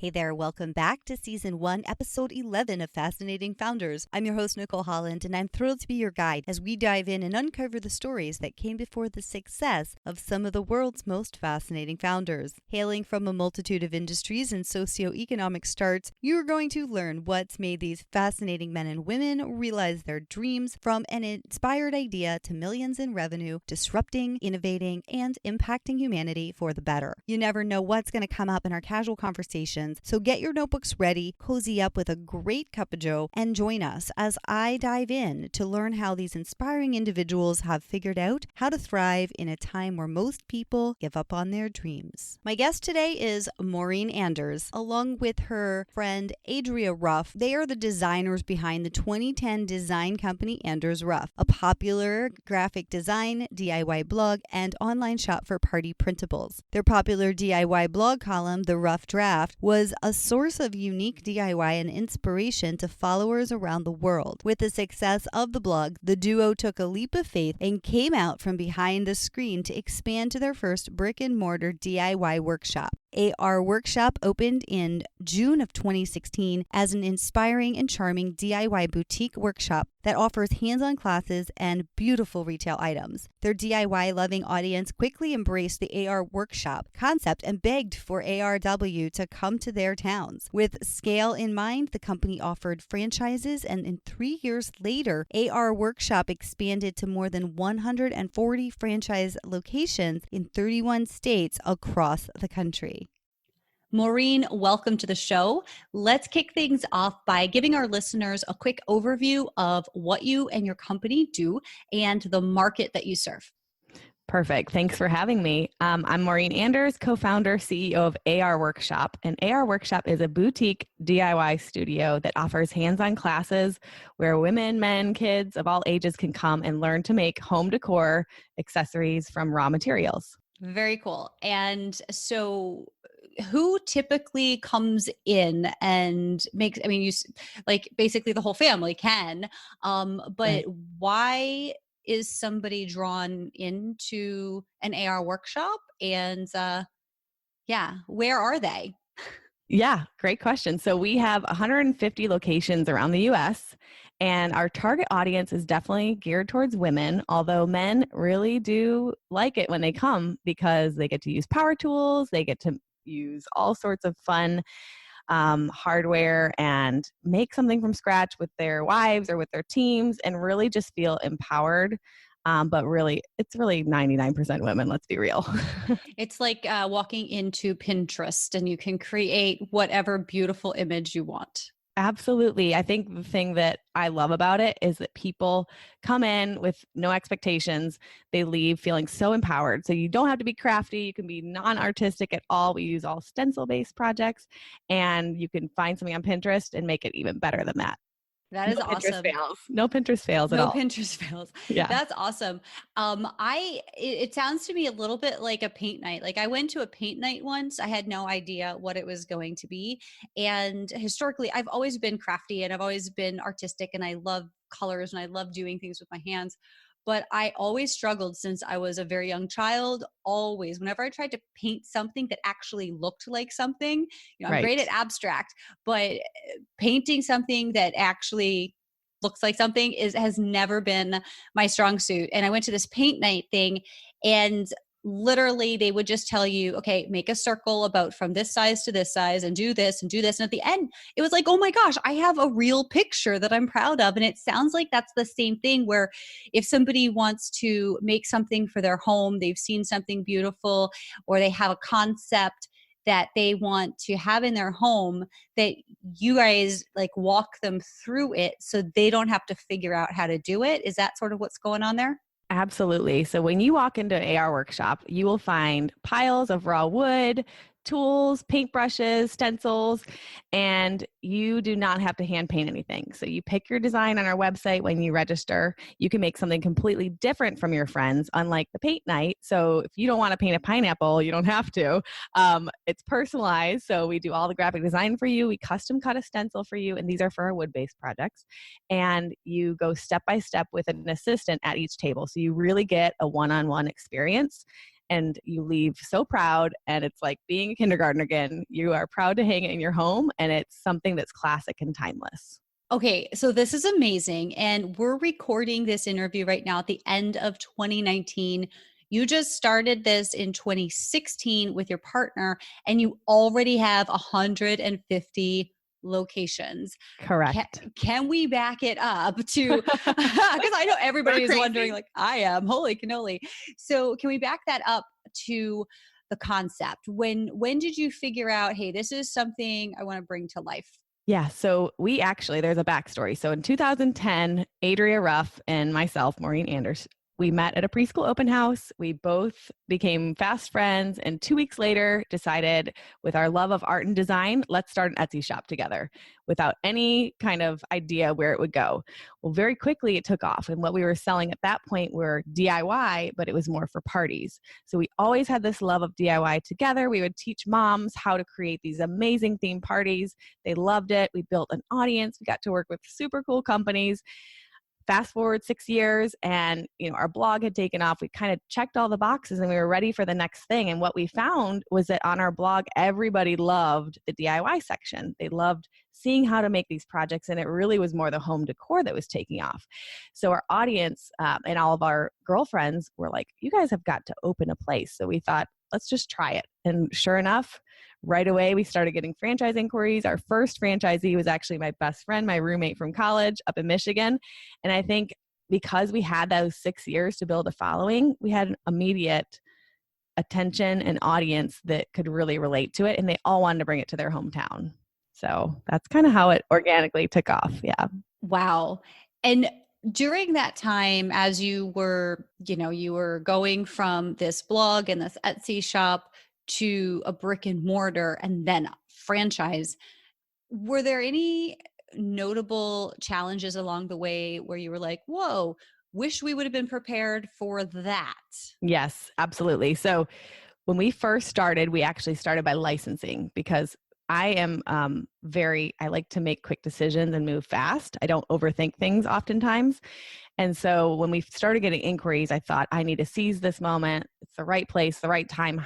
Hey there, welcome back to Season 1, Episode 11 of Fascinating Founders. I'm your host, Nicole Holland, and I'm thrilled to be your guide as we dive in and uncover the stories that came before the success of some of the world's most fascinating founders. Hailing from a multitude of industries and socioeconomic starts, you are going to learn what's made these fascinating men and women realize their dreams, from an inspired idea to millions in revenue, disrupting, innovating, and impacting humanity for the better. You never know what's going to come up in our casual conversations, so get your notebooks ready, cozy up with a great cup of joe, and join us as I dive in to learn how these inspiring individuals have figured out how to thrive in a time where most people give up on their dreams. My guest today is Maureen Anders, along with her friend Adria Ruff. They are the designers behind the 2010 design company Anders Ruff, a popular graphic design, DIY blog, and online shop for party printables. Their popular DIY blog column, the Ruff Draft, was a source of unique DIY and inspiration to followers around the world. With the success of the blog, the duo took a leap of faith and came out from behind the screen to expand to their first brick-and-mortar DIY workshop. AR Workshop opened in June of 2016 as an inspiring and charming DIY boutique workshop that offers hands-on classes and beautiful retail items. Their DIY-loving audience quickly embraced the AR Workshop concept and begged for ARW to come to their towns. With scale in mind, the company offered franchises, and in 3 years later, AR Workshop expanded to more than 140 franchise locations in 31 states across the country. Maureen, welcome to the show. Let's kick things off by giving our listeners a quick overview of what you and your company do and the market that you serve. Perfect. Thanks for having me. I'm Maureen Anders, co-founder, CEO of AR Workshop. And AR Workshop is a boutique DIY studio that offers hands-on classes where women, men, kids of all ages can come and learn to make home decor accessories from raw materials. Very cool. And so who typically comes in and makes, like basically the whole family can, but Right. why is somebody drawn into an AR workshop? And where are they? Yeah, great question. So we have 150 locations around the US, and our target audience is definitely geared towards women, although men really do like it when they come because they get to use power tools, they get to use all sorts of fun hardware and make something from scratch with their wives or with their teams and really just feel empowered. But really, it's really 99% women, let's be real. It's like walking into Pinterest and you can create whatever beautiful image you want. Absolutely. I think the thing that I love about it is that people come in with no expectations. They leave feeling so empowered. So you don't have to be crafty. You can be non-artistic at all. We use all stencil-based projects, and you can find something on Pinterest and make it even better than that. That is awesome. No Pinterest fails at all. No Pinterest fails. Yeah. That's awesome. It sounds to me a little bit like a paint night. Like I went to a paint night once. I had no idea what it was going to be. And historically, I've always been crafty and I've always been artistic and I love colors and I love doing things with my hands. But I always struggled since I was a very young child. Always, whenever I tried to paint something that actually looked like something, I'm great at abstract, but painting something that actually looks like something has never been my strong suit. And I went to this paint night thing, and literally they would just tell you, okay, make a circle about from this size to this size and do this and do this. And at the end, it was like, oh my gosh, I have a real picture that I'm proud of. And it sounds like that's the same thing where if somebody wants to make something for their home, they've seen something beautiful, or they have a concept that they want to have in their home, that you guys like walk them through it so they don't have to figure out how to do it. Is that sort of what's going on there? Absolutely. So when you walk into AR Workshop, you will find piles of raw wood, tools, paintbrushes, stencils, and you do not have to hand paint anything. So you pick your design on our website when you register. You can make something completely different from your friends, unlike the paint night. So if you don't want to paint a pineapple, you don't have to. It's personalized. So we do all the graphic design for you. We custom cut a stencil for you, and these are for our wood-based projects. And you go step by step with an assistant at each table. So you really get a one-on-one experience. and you leave so proud, and it's like being a kindergartner again. You are proud to hang it in your home, and it's something that's classic and timeless. Okay, so this is amazing. And we're recording this interview right now at the end of 2019. You just started this in 2016 with your partner, and you already have 150 locations. Correct. Can we back it up to, because I know everybody is wondering, like I am, holy cannoli. So can we back that up to the concept? When did you figure out, hey, this is something I want to bring to life? Yeah, so there's a backstory. So in 2010, Adria Ruff and myself, Maureen Anders, we met at a preschool open house. We both became fast friends, and 2 weeks later decided, with our love of art and design, let's start an Etsy shop together without any kind of idea where it would go. Well, very quickly it took off, and what we were selling at that point were DIY, but it was more for parties. So we always had this love of DIY together. We would teach moms how to create these amazing theme parties. They loved it. We built an audience. We got to work with super cool companies. Fast forward 6 years, and our blog had taken off. We kind of checked all the boxes, and we were ready for the next thing. And what we found was that on our blog, everybody loved the DIY section. They loved seeing how to make these projects, and it really was more the home decor that was taking off. So our audience and all of our girlfriends were like, you guys have got to open a place. So we thought, let's just try it. And sure enough, right away, we started getting franchise inquiries. Our first franchisee was actually my best friend, my roommate from college up in Michigan. And I think because we had those 6 years to build a following, we had an immediate attention and audience that could really relate to it. And they all wanted to bring it to their hometown. So that's kind of how it organically took off. Yeah. Wow. And during that time, as you were going from this blog and this Etsy shop to a brick and mortar and then franchise, were there any notable challenges along the way where you were like, whoa, wish we would have been prepared for that? Yes, absolutely. So when we first started, we actually started by licensing, because I am I like to make quick decisions and move fast. I don't overthink things oftentimes. And so when we started getting inquiries, I thought, I need to seize this moment. It's the right place, the right time.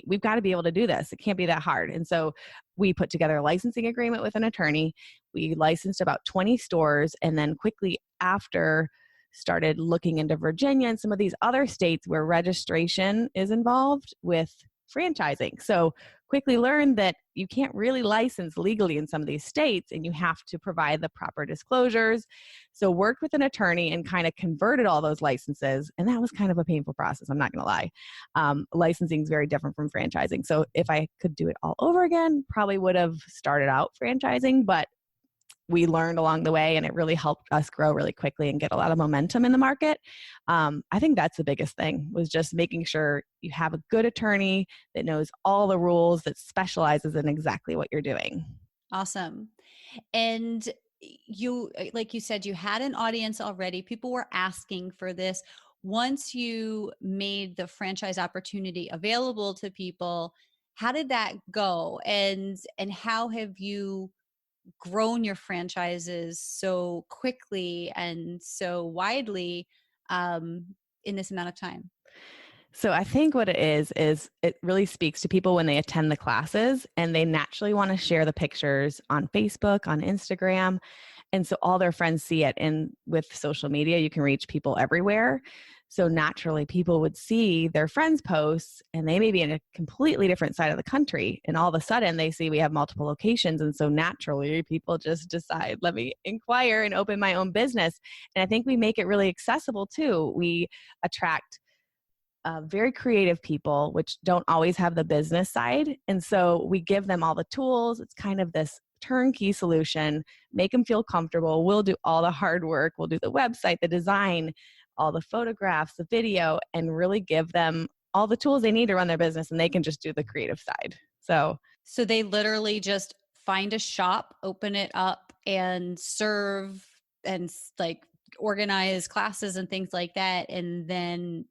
We've got to be able to do this. It can't be that hard. And so we put together a licensing agreement with an attorney. We licensed about 20 stores, and then quickly after started looking into Virginia and some of these other states where registration is involved with franchising. So quickly learned that you can't really license legally in some of these states, and you have to provide the proper disclosures. So worked with an attorney and kind of converted all those licenses. And that was kind of a painful process, I'm not going to lie. Licensing is very different from franchising. So if I could do it all over again, probably would have started out franchising, but we learned along the way, and it really helped us grow really quickly and get a lot of momentum in the market. I think that's the biggest thing, was just making sure you have a good attorney that knows all the rules, that specializes in exactly what you're doing. Awesome. And you, like you said, you had an audience already. People were asking for this. Once you made the franchise opportunity available to people, how did that go? And how have you grown your franchises so quickly and so widely in this amount of time? So I think what it is it really speaks to people when they attend the classes, and they naturally want to share the pictures on Facebook, on Instagram. And so all their friends see it. And with social media, you can reach people everywhere. So naturally, people would see their friends' posts, and they may be in a completely different side of the country. And all of a sudden, they see we have multiple locations. And so naturally, people just decide, let me inquire and open my own business. And I think we make it really accessible too. We attract very creative people, which don't always have the business side. And so we give them all the tools. It's kind of this turnkey solution, make them feel comfortable. We'll do all the hard work. We'll do the website, the design, all the photographs, the video, and really give them all the tools they need to run their business, and they can just do the creative side. So they literally just find a shop, open it up, and serve and like organize classes and things like that. And then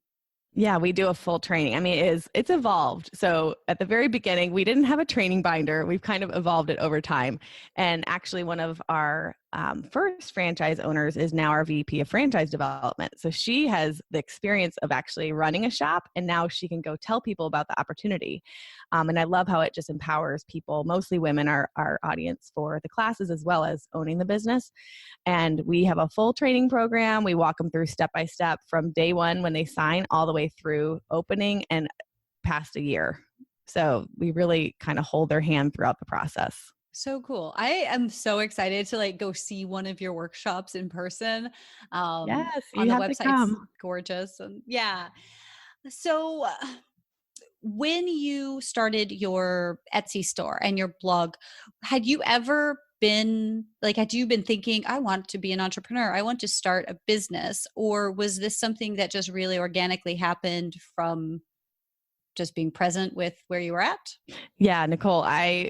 yeah, we do a full training. I mean, it's evolved. So at the very beginning, we didn't have a training binder. We've kind of evolved it over time. And actually, one of our first franchise owners is now our VP of franchise development. So she has the experience of actually running a shop, and now she can go tell people about the opportunity. And I love how it just empowers people, mostly women, our audience for the classes as well as owning the business. And we have a full training program. We walk them through step by step from day one when they sign all the way through opening and past a year. So we really kind of hold their hand throughout the process. So cool. I am so excited to like go see one of your workshops in person. Yes, On you the have to website's come. gorgeous. And yeah. So when you started your Etsy store and your blog, had you ever been like, had you been thinking, I want to be an entrepreneur, I want to start a business? Or was this something that just really organically happened from just being present with where you were at? Yeah, Nicole, I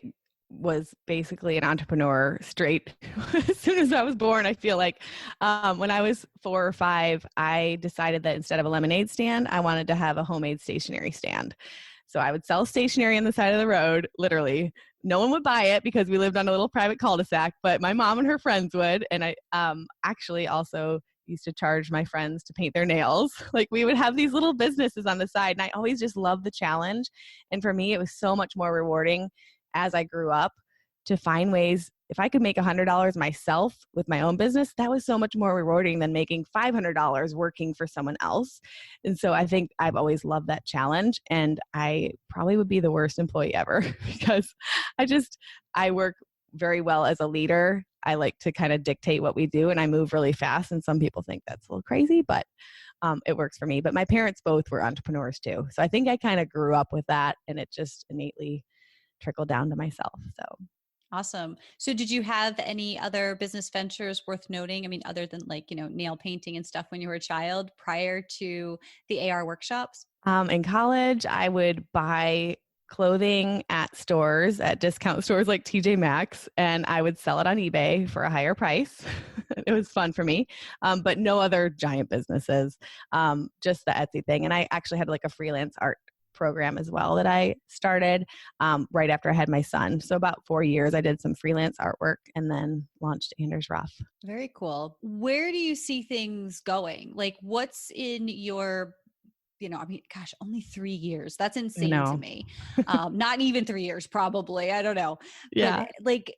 was basically an entrepreneur straight as soon as I was born. I feel like when I was 4 or 5, I decided that instead of a lemonade stand, I wanted to have a homemade stationery stand. So I would sell stationery on the side of the road, literally. No one would buy it because we lived on a little private cul-de-sac, but my mom and her friends would. And I actually also used to charge my friends to paint their nails. Like we would have these little businesses on the side, and I always just loved the challenge. And for me, it was so much more rewarding as I grew up to find ways. If I could make $100 myself with my own business, that was so much more rewarding than making $500 working for someone else. And so I think I've always loved that challenge, and I probably would be the worst employee ever because I work very well as a leader. I like to kind of dictate what we do, and I move really fast. And some people think that's a little crazy, but it works for me. But my parents both were entrepreneurs too. So I think I kind of grew up with that, and it just innately trickled down to myself. So Awesome. So did you have any other business ventures worth noting? I mean, other than like, nail painting and stuff when you were a child prior to the AR workshops? in college, I would buy clothing at stores, at discount stores like TJ Maxx, and I would sell it on eBay for a higher price. It was fun for me, but no other giant businesses, just the Etsy thing. And I actually had like a freelance art program as well that I started right after I had my son. So about 4 years, I did some freelance artwork and then launched Anders Ruff. Very cool. Where do you see things going? Like what's in your I mean, gosh, only 3 years. That's I insane to know. me. Not even 3 years, probably. I don't know. But Yeah. like,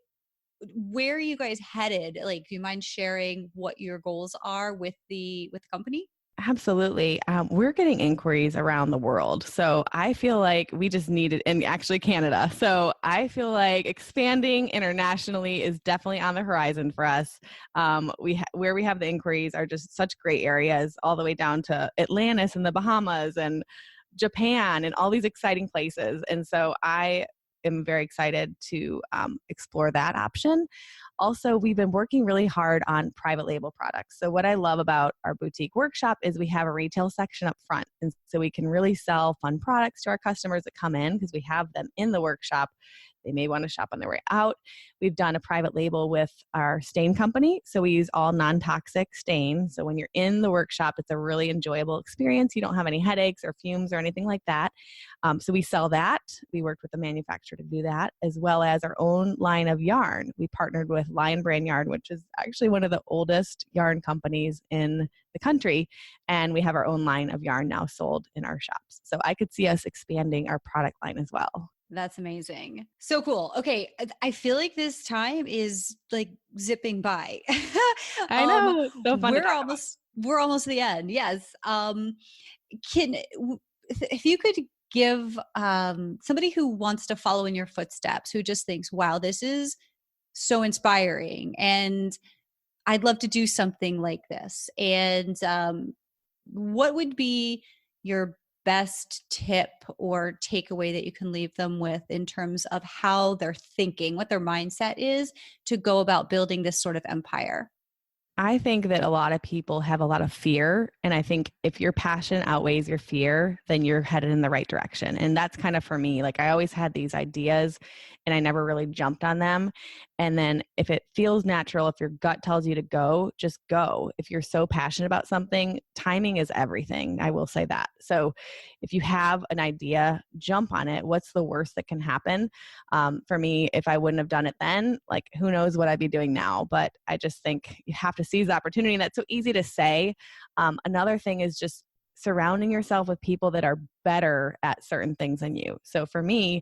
where are you guys headed? Like, do you mind sharing what your goals are with the company? Absolutely. We're getting inquiries around the world. So I feel like we just needed, and actually Canada. So I feel like expanding internationally is definitely on the horizon for us. Where we have the inquiries are just such great areas, all the way down to Atlantis and the Bahamas and Japan and all these exciting places. And so I am very excited to explore that option. Also, we've been working really hard on private label products. So what I love about our boutique workshop is we have a retail section up front. And so we can really sell fun products to our customers that come in because we have them in the workshop. They may want to shop on their way out. We've done a private label with our stain company. So we use all non-toxic stain. So when you're in the workshop, it's a really enjoyable experience. You don't have any headaches or fumes or anything like that. So we sell that. We worked with the manufacturer to do that, as well as our own line of yarn. We partnered with Lion Brand Yarn, which is actually one of the oldest yarn companies in the country. And we have our own line of yarn now sold in our shops. So I could see us expanding our product line as well. That's amazing. So cool. Okay. I feel like this time is like zipping by. I know. It's so fun to We're talk about. almost to the end. Yes. If you could give somebody who wants to follow in your footsteps, who just thinks, wow, this is so inspiring and I'd love to do something like this. And what would be your best tip or takeaway that you can leave them with in terms of how they're thinking, what their mindset is to go about building this sort of empire? I think that a lot of people have a lot of fear. And I think if your passion outweighs your fear, then you're headed in the right direction. And that's kind of for me. Like I always had these ideas and I never really jumped on them. And then if it feels natural, if your gut tells you to go, just go. If you're so passionate about something, timing is everything. I will say that. So if you have an idea, jump on it. What's the worst that can happen? For me, if I wouldn't have done it then, like who knows what I'd be doing now. But I just think you have to seize the opportunity. And that's so easy to say. Another thing is just surrounding yourself with people that are better at certain things than you. So for me,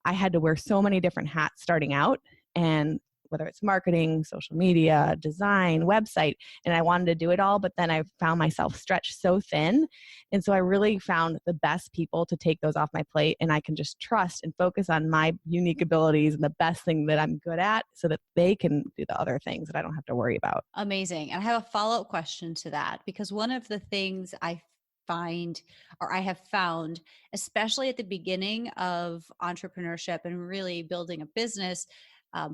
I had to wear so many different hats starting out. And whether it's marketing, social media, design, website, and I wanted to do it all, but then I found myself stretched so thin. And so I really found the best people to take those off my plate, and I can just trust and focus on my unique abilities and the best thing that I'm good at so that they can do the other things that I don't have to worry about. Amazing. And I have a follow-up question to that, because one of the things I have found, especially at the beginning of entrepreneurship and really building a business,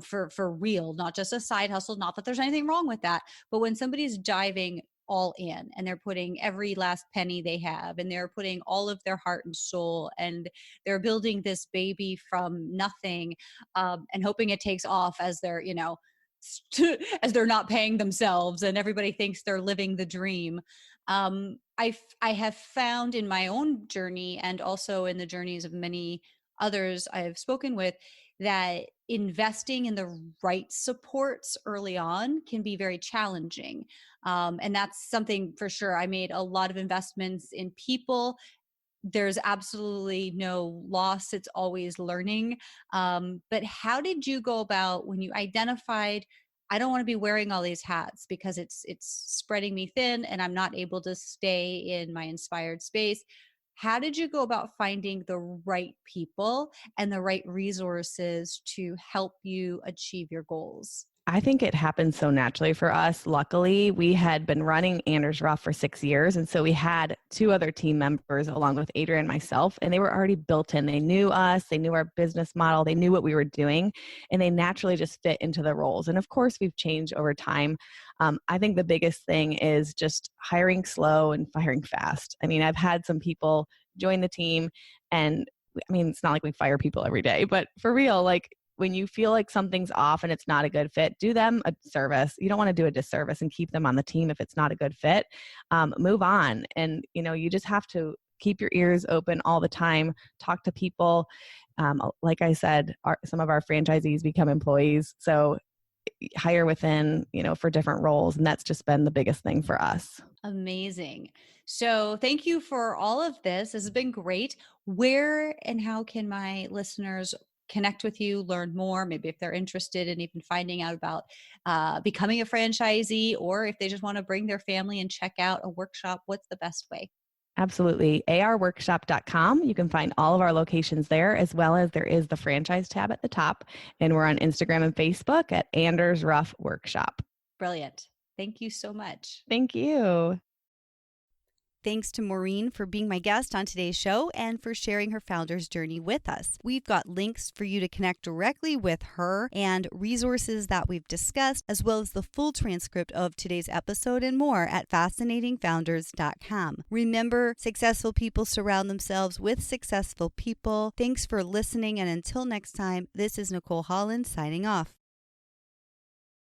for real, not just a side hustle. Not that there's anything wrong with that, but when somebody's diving all in and they're putting every last penny they have and they're putting all of their heart and soul and they're building this baby from nothing, and hoping it takes off as they're, as they're not paying themselves and everybody thinks they're living the dream. I have found in my own journey and also in the journeys of many others I have spoken with that investing in the right supports early on can be very challenging. And that's something for sure. I made a lot of investments in people. There's absolutely no loss. It's always learning. But how did you go about when you identified, I don't want to be wearing all these hats because it's spreading me thin and I'm not able to stay in my inspired space? How did you go about finding the right people and the right resources to help you achieve your goals? I think it happened so naturally for us. Luckily, we had been running Ruff for 6 years. And so we had two other team members along with Adria and myself, and they were already built in. They knew us, they knew our business model, they knew what we were doing, and they naturally just fit into the roles. And of course, we've changed over time. I think the biggest thing is just hiring slow and firing fast. I mean, I've had some people join the team, and I mean, it's not like we fire people every day, but for real, like when you feel like something's off and it's not a good fit, do them a service. You don't want to do a disservice and keep them on the team if it's not a good fit. Move on. And, you just have to keep your ears open all the time, talk to people. Like I said, some of our franchisees become employees. So hire within, for different roles. And that's just been the biggest thing for us. Amazing. So thank you for all of this. This has been great. Where and how can my listeners connect with you, learn more, maybe if they're interested in even finding out about becoming a franchisee, or if they just want to bring their family and check out a workshop? What's the best way? Absolutely. arworkshop.com. You can find all of our locations there, as well as there is the franchise tab at the top. And we're on Instagram and Facebook at Anders Ruff Workshop. Brilliant. Thank you so much. Thank you. Thanks to Maureen for being my guest on today's show and for sharing her founder's journey with us. We've got links for you to connect directly with her and resources that we've discussed, as well as the full transcript of today's episode and more at fascinatingfounders.com. Remember, successful people surround themselves with successful people. Thanks for listening, and until next time, this is Nicole Holland signing off.